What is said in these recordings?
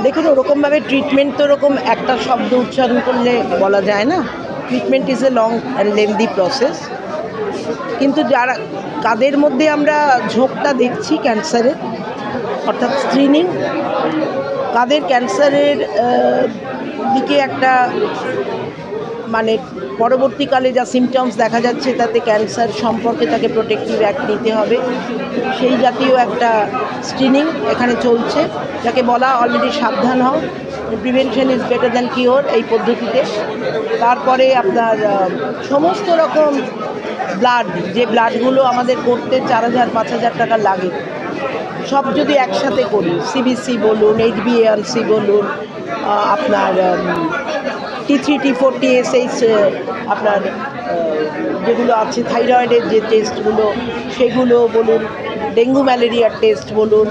দেখুন, ওরকমভাবে ট্রিটমেন্ট তো ওরকম একটা শব্দ উচ্চারণ করলে বলা যায় না। Treatment is a long and lengthy process. কিন্তু যারা কাদের মধ্যে আমরা ঝোঁকটা দেখছি ক্যান্সারের, অর্থাৎ স্ক্রিনিং, কাদের ক্যান্সারের দিকে একটা মানে পরবর্তীকালে যা সিমটমস দেখা যাচ্ছে তাতে ক্যান্সার সম্পর্কে তাকে প্রোটেক্টিভ অ্যাক্ট নিতে হবে, সেই জাতীয় একটা স্ক্রিনিং এখানে চলছে, যাকে বলা অলরেডি সাবধান হও, prevention is better than cure এই পদ্ধতিতে। তারপরে আপনার সমস্ত রকম ব্লাড, যে ব্লাডগুলো আমাদের করতে 4,000-5,000 টাকা লাগে, সব যদি একসাথে করি, সিবিসি বলুন, HbA1c বলুন, আপনার T3 T4 TSH, আপনার যেগুলো আছে থাইরয়েডের যে টেস্টগুলো সেগুলো বলুন, ডেঙ্গু ম্যালেরিয়ার টেস্ট বলুন,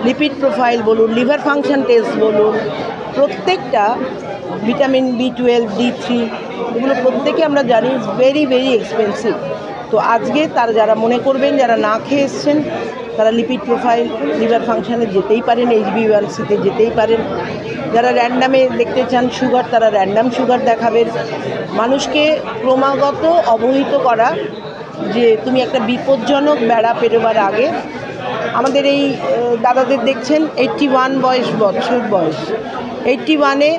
লিপিড প্রোফাইল বলুন, লিভার ফাংশন টেস্ট বলুন, প্রত্যেকটা ভিটামিন B12 D3 এগুলো প্রত্যেকে আমরা জানি ভেরি ভেরি এক্সপেন্সিভ। তো আজকে তারা যারা মনে করবেন, যারা না খেয়ে এসছেন, তারা লিপিড প্রোফাইল, লিভার ফাংশানে যেতেই পারেন, HbA1cতে যেতেই পারেন। যারা র্যান্ডামে দেখতে চান সুগার, তারা র্যান্ডাম সুগার দেখাবেন। মানুষকে ক্রমাগত অবহিত করা যে তুমি একটা বিপজ্জনক বেড়া পেরোবার আগে, আমাদের এই দাদাদের দেখছেন 81 বছর বয়স, 81-এ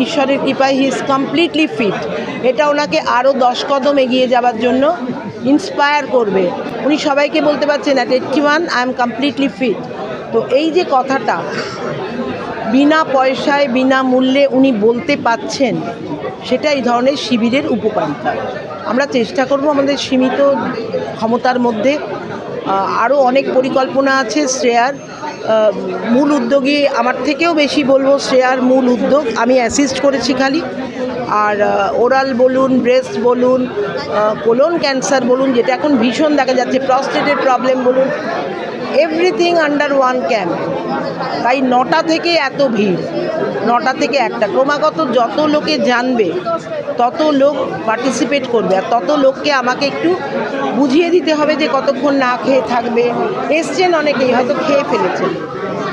ঈশ্বরের কৃপায় হি ইজ কমপ্লিটলি ফিট। এটা ওনাকে আরও 10 কদম এগিয়ে যাওয়ার জন্য ইন্সপায়ার করবে। উনি সবাইকে বলতে পারছেন at 81 I am completely fit. তো এই যে কথাটা বিনা পয়সায় বিনামূল্যে উনি বলতে পাচ্ছেন, সেটা এই ধরনের শিবিরের উপকারিতা। আমরা চেষ্টা করব আমাদের সীমিত ক্ষমতার মধ্যে, আরও অনেক পরিকল্পনা আছে। শ্রেয়ার মূল উদ্যোগী আমার থেকেও বেশি বলবো, শ্রেয়ার মূল উদ্যোগ, আমি অ্যাসিস্ট করেছি খালি। আর ওরাল বলুন, ব্রেস্ট বলুন, কোলন ক্যান্সার বলুন, যেটা এখন ভীষণ দেখা যাচ্ছে, প্রস্টেটের প্রবলেম বলুন, এভরিথিং আন্ডার ওয়ান ক্যাম্প। তাই 9টা থেকে এত ভিড়, 9টা থেকে 1টা, ক্রমাগত যত লোকে জানবে তত লোক পার্টিসিপেট করবে, আর তত লোককে আমাকে একটু বুঝিয়ে দিতে হবে যে কতক্ষণ না খেয়ে থাকবে। এসছেন অনেকেই, হয়তো খেয়ে ফেলেছেন,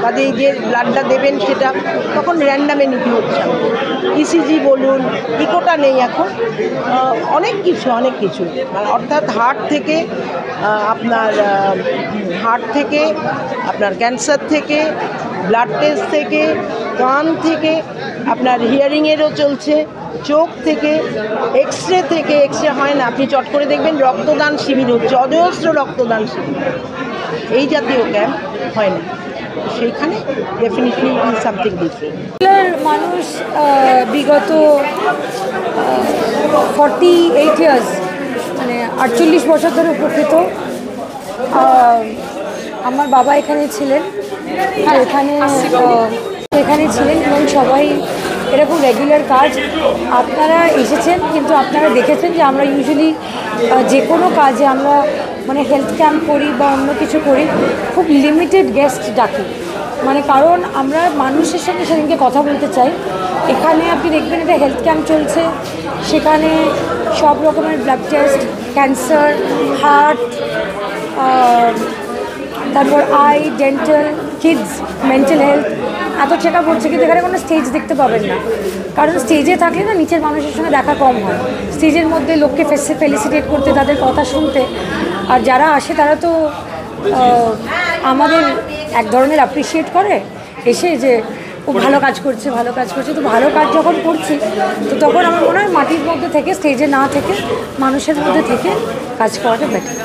কাজে যে ব্লাডটা দেবেন সেটা তখন র্যান্ডামে নিতে হচ্ছে। ইসিজি বলুন, ইকোটা নেই এখন, অনেক কিছু অর্থাৎ হার্ট থেকে আপনার ক্যান্সার থেকে, ব্লাড টেস্ট থেকে, কান থেকে, আপনার হিয়ারিংয়েরও চলছে, চোখ থেকে, এক্সরে থেকে। এক্সরে হয় না, আপনি চট করে দেখবেন রক্তদান শিবির হচ্ছে, অজস্র রক্তদান শিবির, এই জাতীয় ক্যাম্প হয় না। সেইখানে definitely it is something different. মানুষ বিগত 48 ইয়ার্স, মানে 48 বছর ধরে উপকৃত। আমার বাবা এখানে ছিলেন, এখানে ছিলেন, এবং সবাই এরকম রেগুলার কাজ। আপনারা এসেছেন, কিন্তু আপনারা দেখেছেন যে আমরা ইউজুয়ালি যে কোনো কাজে আমরা মানে হেলথ ক্যাম্প করি বা অন্য কিছু করি, খুব লিমিটেড গেস্ট ডাকি, মানে কারণ আমরা মানুষের সঙ্গে সেদিনকে কথা বলতে চাই। এখানে আপনি দেখবেন এটা হেলথ ক্যাম্প চলছে, সেখানে সব রকমের ব্লাড টেস্ট, ক্যান্সার, হার্ট, তারপর eye, dental, kids, mental health, এত চেক আপ হচ্ছে। কিন্তু এখানে কোনো স্টেজ দেখতে পাবেন না, কারণ স্টেজে থাকলে না নিচের মানুষের সঙ্গে দেখা কম হয়। স্টেজের মধ্যে লোককে ফেলিসিটেট করতে, তাদের কথা শুনতে, আর যারা আসে তারা তো আমাদের এক ধরনের অ্যাপ্রিসিয়েট করে এসে যে খুব ভালো কাজ করছে। তো ভালো কাজ যখন করছি, তো তখন আমার মনে হয় মাটির মধ্যে থেকে, স্টেজে না থেকে, মানুষের মধ্যে থেকে কাজ করাটা বেটার।